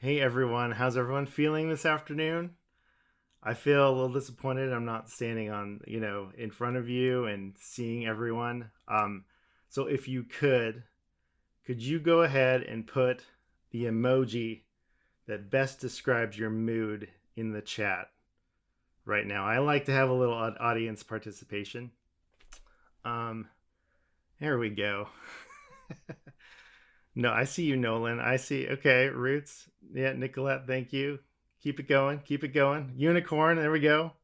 Hey everyone, how's everyone feeling this afternoon? I feel a little disappointed I'm not standing on, in front of you and seeing everyone. So if you could you go ahead and put the emoji that best describes your mood in the chat right now? I like to have a little audience participation. Um, there we go. No, I see you, Nolan. I see. Okay, Roots. Yeah, Nicolette, thank you. Keep it going. Keep it going. Unicorn, there we go.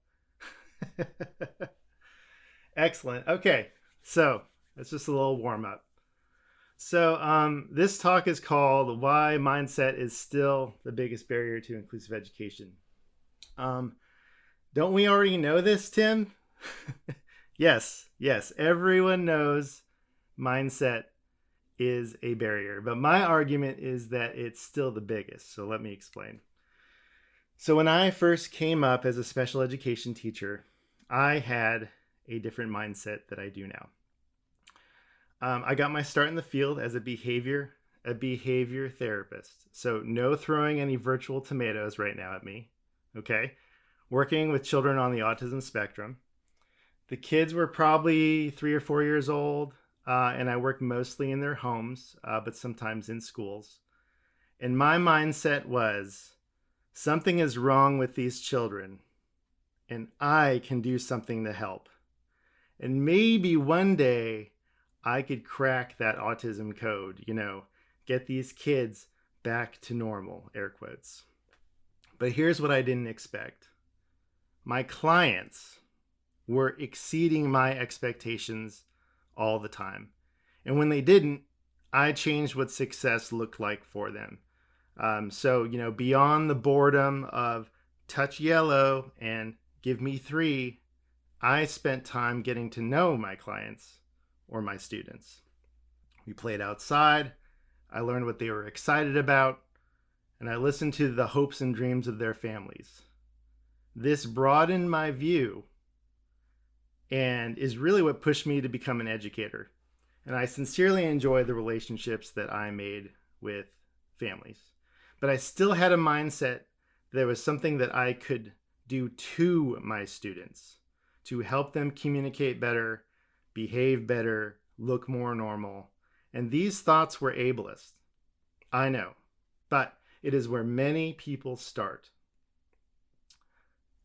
Excellent. Okay, so that's just a little warm up. So, this talk is called Why Mindset is Still the Biggest Barrier to Inclusive Education. Um, don't we already know this, Tim? Yes. Everyone knows mindset is a barrier, but my argument is that it's still the biggest. So let me explain. So when I first came up as a special education teacher, I had a different mindset that I do now. I got my start in the field as a behavior therapist. So no throwing any virtual tomatoes right now at me. Okay, working with children on the autism spectrum. The kids were probably 3 or 4 years old, and I worked mostly in their homes, but sometimes in schools. And my mindset was something is wrong with these children, and I can do something to help. And maybe one day I could crack that autism code, get these kids back to normal, air quotes. But here's what I didn't expect. My clients were exceeding my expectations all the time. And when they didn't, I changed what success looked like for them. So, beyond the boredom of touch yellow and give me 3, I spent time getting to know my clients or my students. We played outside. I learned what they were excited about, and I listened to the hopes and dreams of their families. This broadened my view and is really what pushed me to become an educator. And I sincerely enjoy the relationships that I made with families. But I still had a mindset that there was something that I could do to my students to help them communicate better, behave better, look more normal. And these thoughts were ableist. I know, but it is where many people start.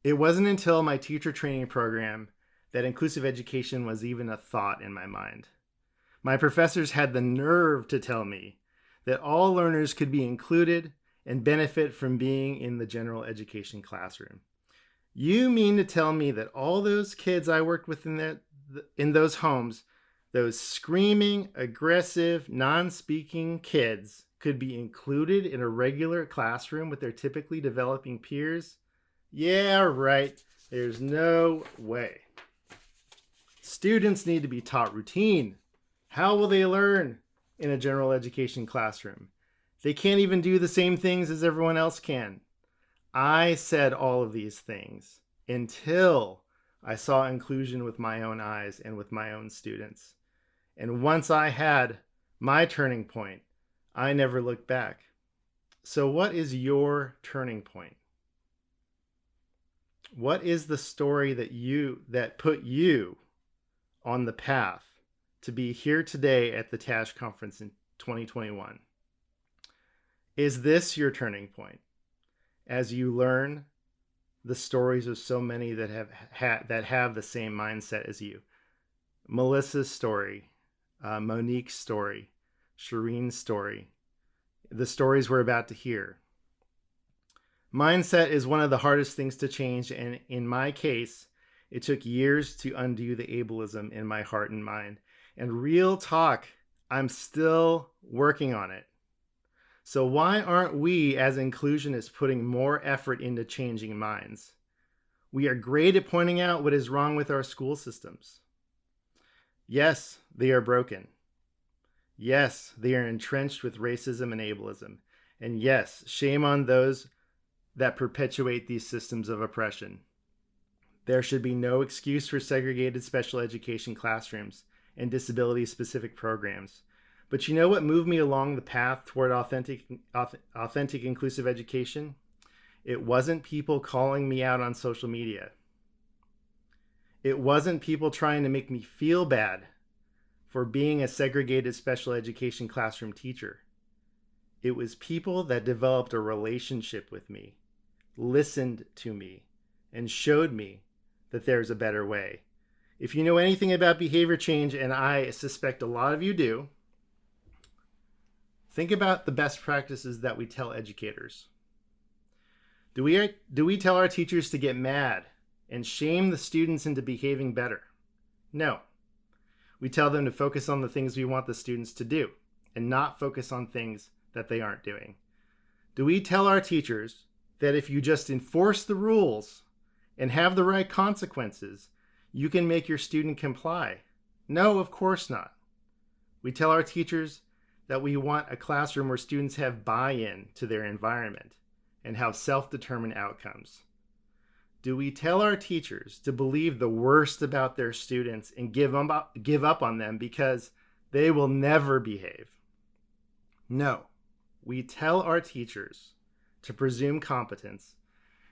It wasn't until my teacher training program that inclusive education was even a thought in my mind. My professors had the nerve to tell me that all learners could be included and benefit from being in the general education classroom. You mean to tell me that all those kids I worked with in those homes, those screaming, aggressive, non-speaking kids, could be included in a regular classroom with their typically developing peers? Yeah, right. There's no way. Students need to be taught routine. How will they learn in a general education classroom? They can't even do the same things as everyone else can. I said all of these things until I saw inclusion with my own eyes and with my own students. And once I had my turning point, I never looked back. So what is your turning point? What is the story that put you on the path to be here today at the TASH conference in 2021? Is this your turning point as you learn the stories of so many that have the same mindset as you? Melissa's story, Monique's story, Shireen's story, the stories we're about to hear. Mindset is one of the hardest things to change, and in my case, it took years to undo the ableism in my heart and mind. And real talk, I'm still working on it. So why aren't we as inclusionists putting more effort into changing minds? We are great at pointing out what is wrong with our school systems. Yes, they are broken. Yes, they are entrenched with racism and ableism. And yes, shame on those that perpetuate these systems of oppression. There should be no excuse for segregated special education classrooms and disability-specific programs. But you know what moved me along the path toward authentic inclusive education? It wasn't people calling me out on social media. It wasn't people trying to make me feel bad for being a segregated special education classroom teacher. It was people that developed a relationship with me, listened to me, and showed me that there's a better way. If you know anything about behavior change, and I suspect a lot of you do, think about the best practices that we tell educators. Do we tell our teachers to get mad and shame the students into behaving better? No. We tell them to focus on the things we want the students to do and not focus on things that they aren't doing. Do we tell our teachers that if you just enforce the rules and have the right consequences, you can make your student comply? No, of course not. We tell our teachers that we want a classroom where students have buy-in to their environment and have self-determined outcomes. Do we tell our teachers to believe the worst about their students and give up on them because they will never behave? No. We tell our teachers to presume competence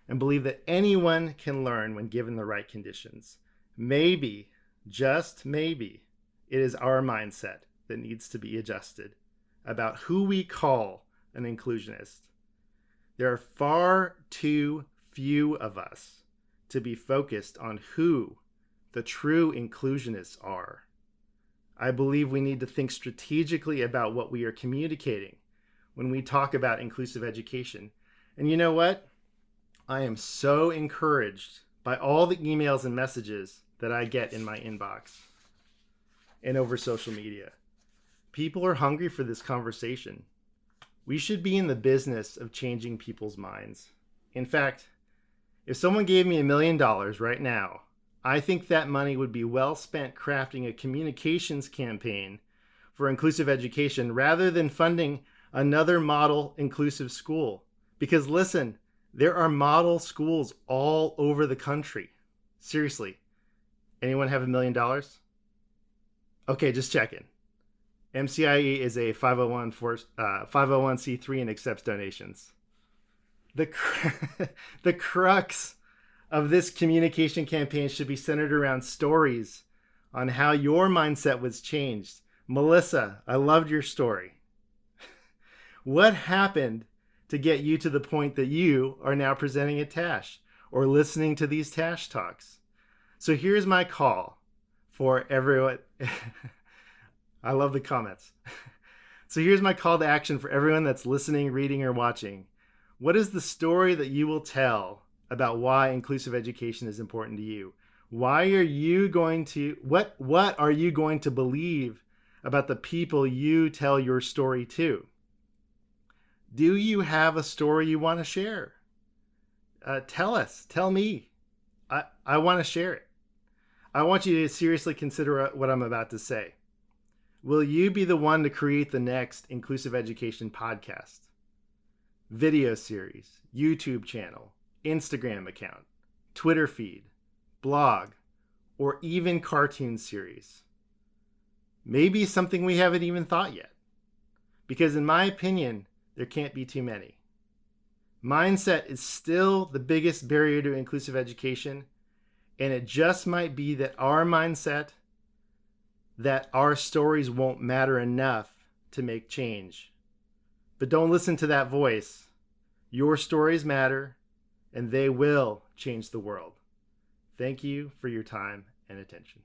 and believe that anyone can learn when given the right conditions. Maybe, just maybe, it is our mindset that needs to be adjusted about who we call an inclusionist. There are far too few of us to be focused on who the true inclusionists are. I believe we need to think strategically about what we are communicating when we talk about inclusive education. And you know what? I am so encouraged by all the emails and messages that I get in my inbox and over social media. People are hungry for this conversation. We should be in the business of changing people's minds. In fact, if someone gave me $1 million right now, I think that money would be well spent crafting a communications campaign for inclusive education rather than funding another model inclusive school. Because listen, there are model schools all over the country. Seriously, anyone have $1 million? Okay, just checking. MCIE is a 501c3 and accepts donations. The crux of this communication campaign should be centered around stories on how your mindset was changed. Melissa, I loved your story. What happened to get you to the point that you are now presenting at TASH or listening to these TASH talks? So here's my call for everyone. I love the comments. So here's my call to action for everyone that's listening, reading, or watching. What is the story that you will tell about why inclusive education is important to you? What are you going to believe about the people you tell your story to? Do you have a story you want to share? Tell me. I want to share it. I want you to seriously consider what I'm about to say. Will you be the one to create the next inclusive education podcast, video series, YouTube channel, Instagram account, Twitter feed, blog, or even cartoon series? Maybe something we haven't even thought yet. Because in my opinion, there can't be too many. Mindset is still the biggest barrier to inclusive education, and it just might be that our mindset, that our stories won't matter enough to make change. But don't listen to that voice. Your stories matter, and they will change the world. Thank you for your time and attention.